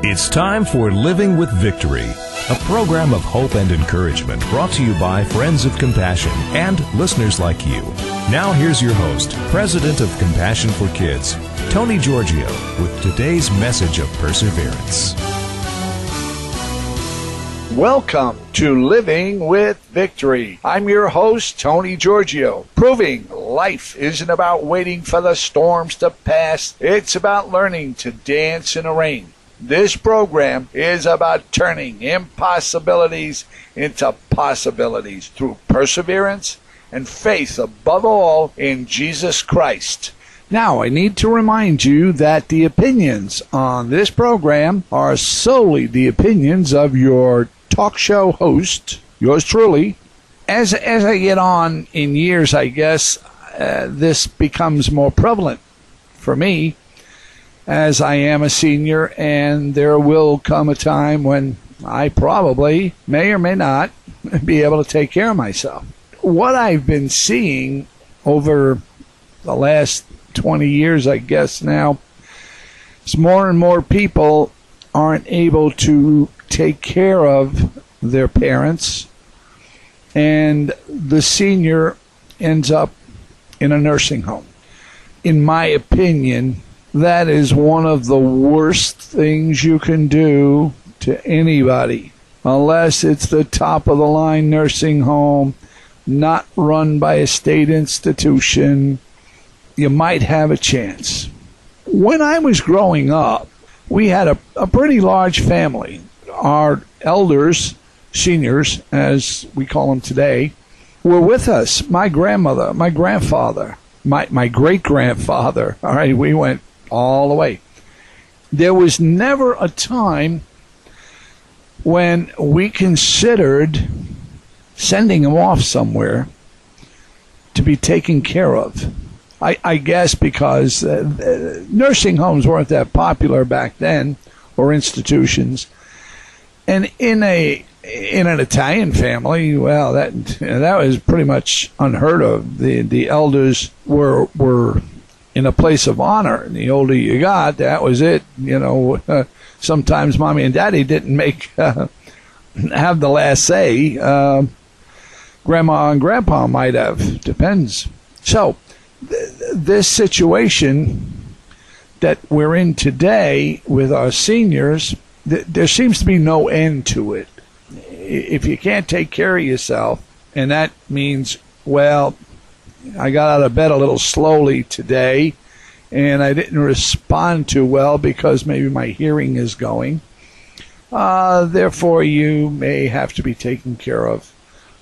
It's time for Living with Victory, a program of hope and encouragement brought to you by Friends of Compassion and listeners like you. Now here's your host, President of Compassion for Kids, Tony Giorgio, with today's message of perseverance. Welcome to Living with Victory. I'm your host, Tony Giorgio, proving life isn't about waiting for the storms to pass. It's about learning to dance in the rain. This program is about turning impossibilities into possibilities through perseverance and faith above all in Jesus Christ. Now, I need to remind you that the opinions on this program are solely the opinions of your talk show host, yours truly. As I get on in years, I guess, this becomes more prevalent for me as I am a senior, and there will come a time when I probably may or may not be able to take care of myself. What I've been seeing over the last 20 years, I guess now, is more and more people aren't able to take care of their parents, and the senior ends up in a nursing home. In my opinion, that is one of the worst things you can do to anybody, unless it's the top of the line nursing home, not run by a state institution. You might have a chance. When I was growing up, we had a pretty large family. Our elders, seniors, as we call them today, were with us. My grandmother, my grandfather, my great-grandfather. All right, we went all the way. There was never a time when we considered sending them off somewhere to be taken care of. I guess because nursing homes weren't that popular back then, or institutions. And in an Italian family, well, that was pretty much unheard of. The elders were in a place of honor, and the older you got, that was it. You know, sometimes mommy and daddy didn't have the last say. Grandma and grandpa might have. Depends. So this situation that we're in today with our seniors, there seems to be no end to it. If you can't take care of yourself, and that means, well, I got out of bed a little slowly today, and I didn't respond too well because maybe my hearing is going. Therefore, you may have to be taken care of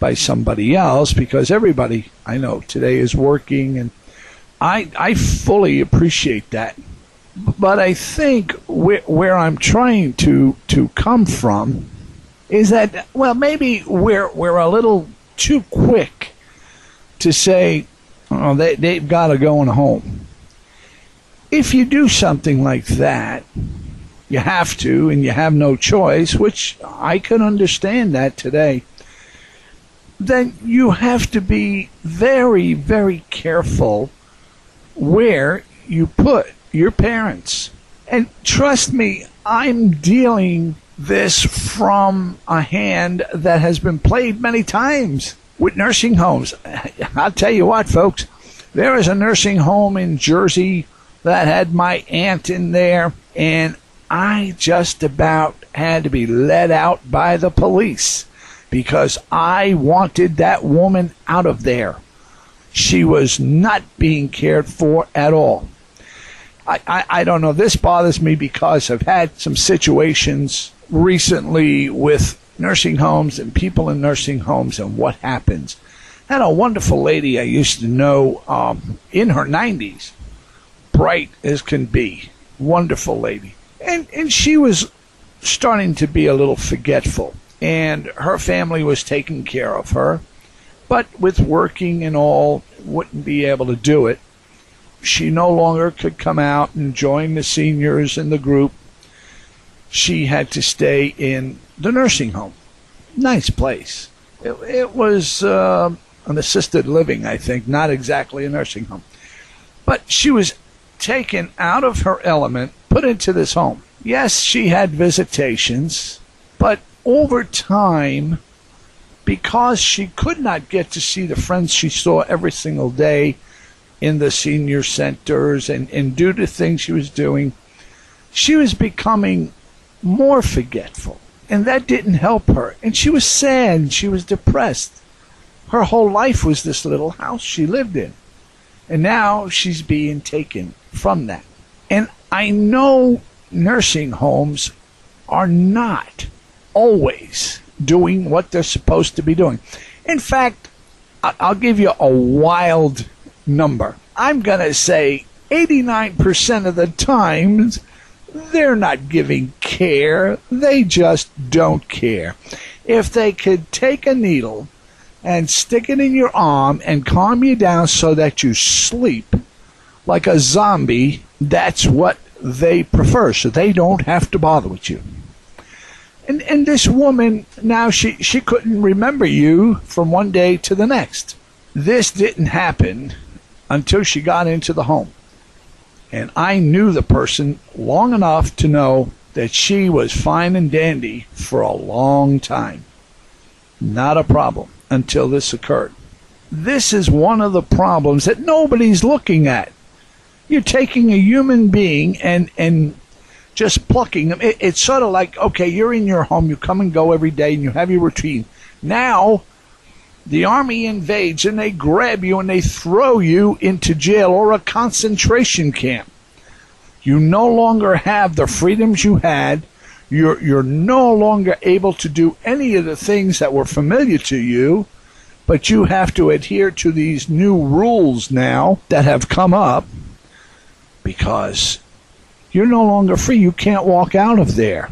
by somebody else, because everybody I know today is working, and I fully appreciate that. But I think where I'm trying to come from is that, well, maybe we're a little too quick to say, oh, they've got to go home. If you do something like that, you have to, and you have no choice, which I can understand that today, then you have to be very, very careful where you put your parents. And trust me, I'm dealing this from a hand that has been played many times with nursing homes. I'll tell you what, folks, there is a nursing home in Jersey that had my aunt in there, and I just about had to be let out by the police because I wanted that woman out of there. She was not being cared for at all. I don't know. This bothers me because I've had some situations recently with nursing homes and people in nursing homes and what happens. I had a wonderful lady I used to know in her 90s, bright as can be, wonderful lady. And she was starting to be a little forgetful, and her family was taking care of her, but with working and all, wouldn't be able to do it. She no longer could come out and join the seniors in the group. She had to stay in the nursing home. Nice place. It was an assisted living, I think, not exactly a nursing home. But she was taken out of her element, put into this home. Yes, she had visitations, but over time, because she could not get to see the friends she saw every single day in the senior centers and due to things she was doing, she was becoming more forgetful. And that didn't help her. And she was sad and she was depressed. Her whole life was this little house she lived in. And now she's being taken from that. And I know nursing homes are not always doing what they're supposed to be doing. In fact, I'll give you a wild number. I'm going to say 89% of the times they're not giving care. They just don't care. If they could take a needle and stick it in your arm and calm you down so that you sleep like a zombie, that's what they prefer, so they don't have to bother with you. And this woman, now she couldn't remember you from one day to the next. This didn't happen until she got into the home. And I knew the person long enough to know that she was fine and dandy for a long time. Not a problem until this occurred. This is one of the problems that nobody's looking at. You're taking a human being and just plucking them. It's sort of like, okay, you're in your home, you come and go every day, and you have your routine. Now, the army invades, and they grab you, and they throw you into jail or a concentration camp. You no longer have the freedoms you had. You're no longer able to do any of the things that were familiar to you, but you have to adhere to these new rules now that have come up because you're no longer free. You can't walk out of there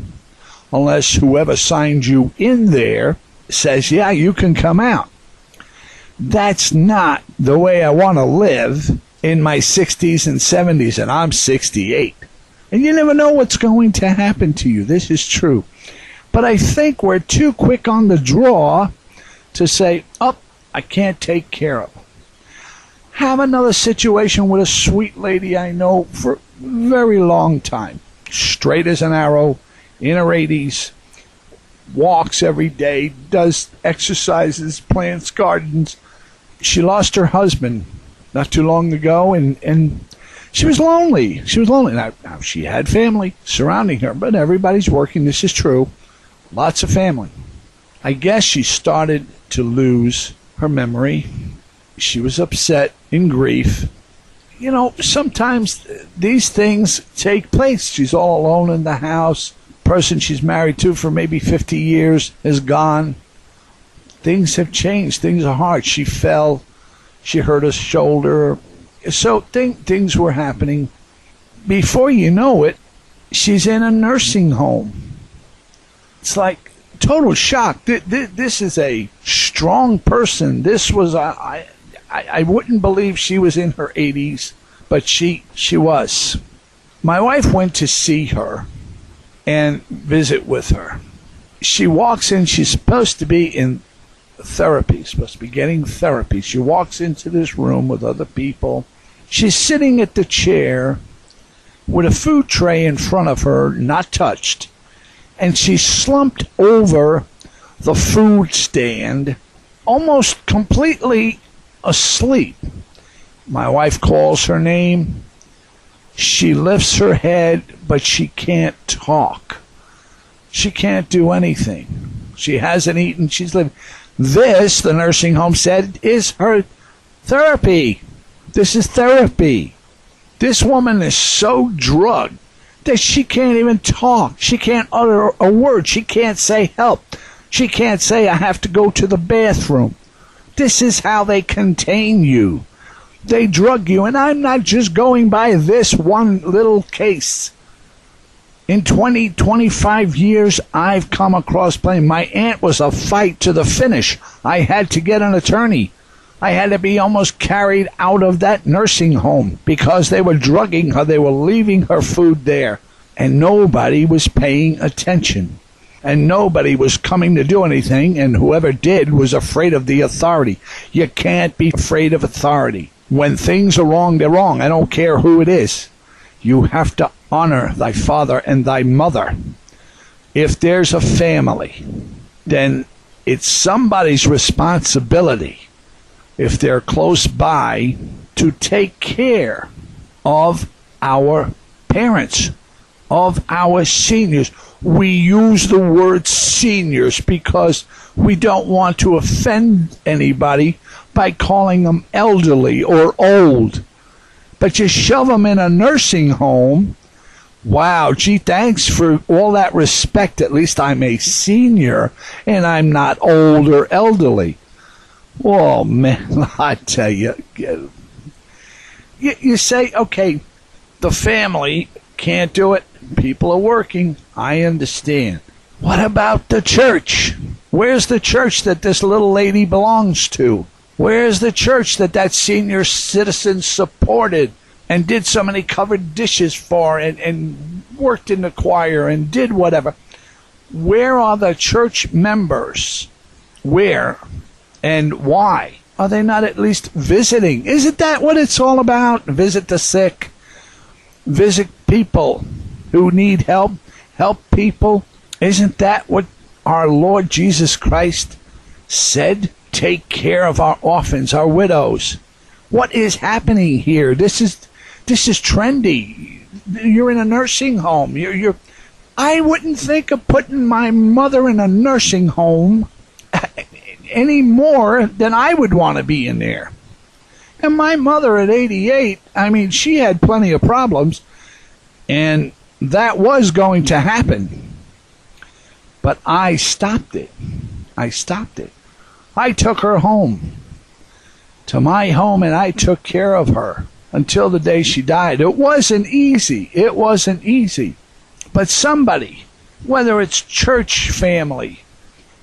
unless whoever signed you in there says, yeah, you can come out. That's not the way I want to live in my 60s and 70s, and I'm 68. And you never know what's going to happen to you. This is true. But I think we're too quick on the draw to say, oh, I can't take care of. Have another situation with a sweet lady I know for a very long time. Straight as an arrow, in her 80s, walks every day, does exercises, plants gardens. She lost her husband not too long ago, and she was lonely. She was lonely. Now, she had family surrounding her, but everybody's working. This is true. Lots of family. I guess she started to lose her memory. She was upset, in grief. You know, sometimes these things take place. She's all alone in the house. The person she's married to for maybe 50 years is gone. Things have changed. Things are hard. She fell. She hurt her shoulder. So things were happening. Before you know it, she's in a nursing home. It's like total shock. This is a strong person. This was I wouldn't believe she was in her 80s, but she was. My wife went to see her and visit with her. She walks in. She's supposed to be in therapy, supposed to be getting therapy. She walks into this room with other people. She's sitting at the chair with a food tray in front of her, not touched, and she's slumped over the food stand, almost completely asleep. My wife calls her name. She lifts her head, but she can't talk. She can't do anything. She hasn't eaten. She's living. This, the nursing home said, is her therapy. This is therapy. This woman is so drugged that she can't even talk. She can't utter a word. She can't say help. She can't say, I have to go to the bathroom. This is how they contain you. They drug you. And I'm not just going by this one little case. In 25 years, I've come across blame. My aunt was a fight to the finish. I had to get an attorney. I had to be almost carried out of that nursing home because they were drugging her. They were leaving her food there. And nobody was paying attention. And nobody was coming to do anything. And whoever did was afraid of the authority. You can't be afraid of authority. When things are wrong, they're wrong. I don't care who it is. You have to honor thy father and thy mother. If there's a family, then it's somebody's responsibility, if they're close by, to take care of our parents, of our seniors. We use the word seniors because we don't want to offend anybody by calling them elderly or old. But you shove them in a nursing home. Wow, gee, thanks for all that respect. At least I'm a senior and I'm not old or elderly. Oh, man, I tell you. You say, okay, the family can't do it. People are working. I understand. What about the church? Where's the church that this little lady belongs to? Where's the church that senior citizen supported and did so many covered dishes for and worked in the choir and did whatever? Where are the church members? Where and why are they not at least visiting? Isn't that what it's all about? Visit the sick, visit people who need help, help people. Isn't that what our Lord Jesus Christ said? Take care of our orphans, our widows. What is happening here? This is trendy. You're in a nursing home. I wouldn't think of putting my mother in a nursing home any more than I would want to be in there. And my mother at 88, I mean, she had plenty of problems, and that was going to happen. But I stopped it. I took her home, to my home, and I took care of her until the day she died. It wasn't easy. But somebody, whether it's church family,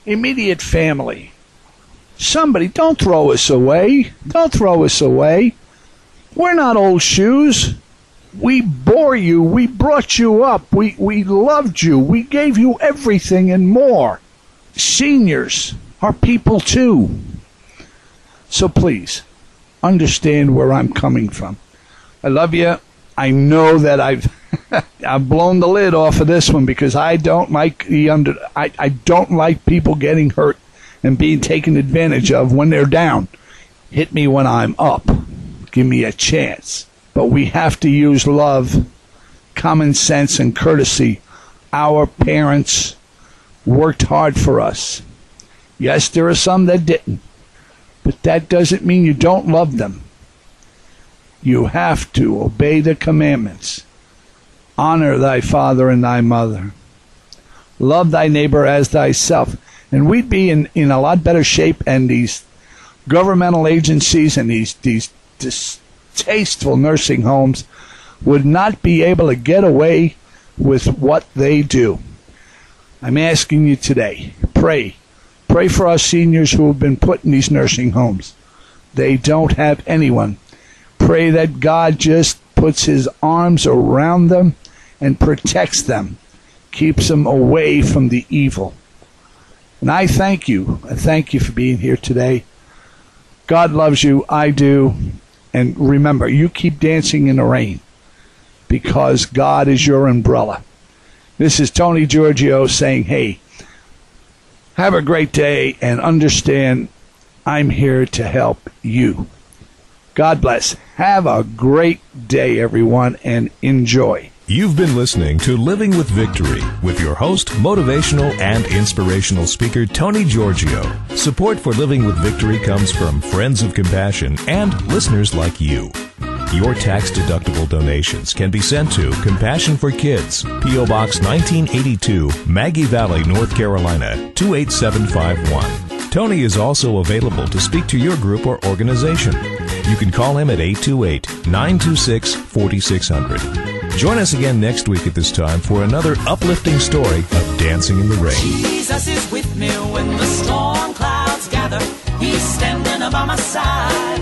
immediate family, somebody, don't throw us away. We're not old shoes. We bore you. We brought you up. We loved you. We gave you everything and more. Seniors are people too. So please, understand where I'm coming from. I love you. I know that I've blown the lid off of this one because I don't like I don't like people getting hurt and being taken advantage of when they're down. Hit me when I'm up. Give me a chance. But we have to use love, common sense, and courtesy. Our parents worked hard for us. Yes, there are some that didn't. But that doesn't mean you don't love them. You have to obey the commandments. Honor thy father and thy mother. Love thy neighbor as thyself. And we'd be in a lot better shape, and these governmental agencies and these distasteful nursing homes would not be able to get away with what they do. I'm asking you today, pray. Pray for our seniors who have been put in these nursing homes. They don't have anyone. Pray that God just puts his arms around them and protects them, keeps them away from the evil. And I thank you. I thank you for being here today. God loves you. I do. And remember, you keep dancing in the rain because God is your umbrella. This is Tony Giorgio saying, hey, have a great day and understand I'm here to help you. God bless. Have a great day, everyone, and enjoy. You've been listening to Living with Victory with your host, motivational and inspirational speaker, Tony Giorgio. Support for Living with Victory comes from Friends of Compassion and listeners like you. Your tax-deductible donations can be sent to Compassion for Kids, P.O. Box 1982, Maggie Valley, North Carolina, 28751. Tony is also available to speak to your group or organization. You can call him at 828-926-4600. Join us again next week at this time for another uplifting story of dancing in the rain. Jesus is with me when the storm clouds gather. He's standing by my side.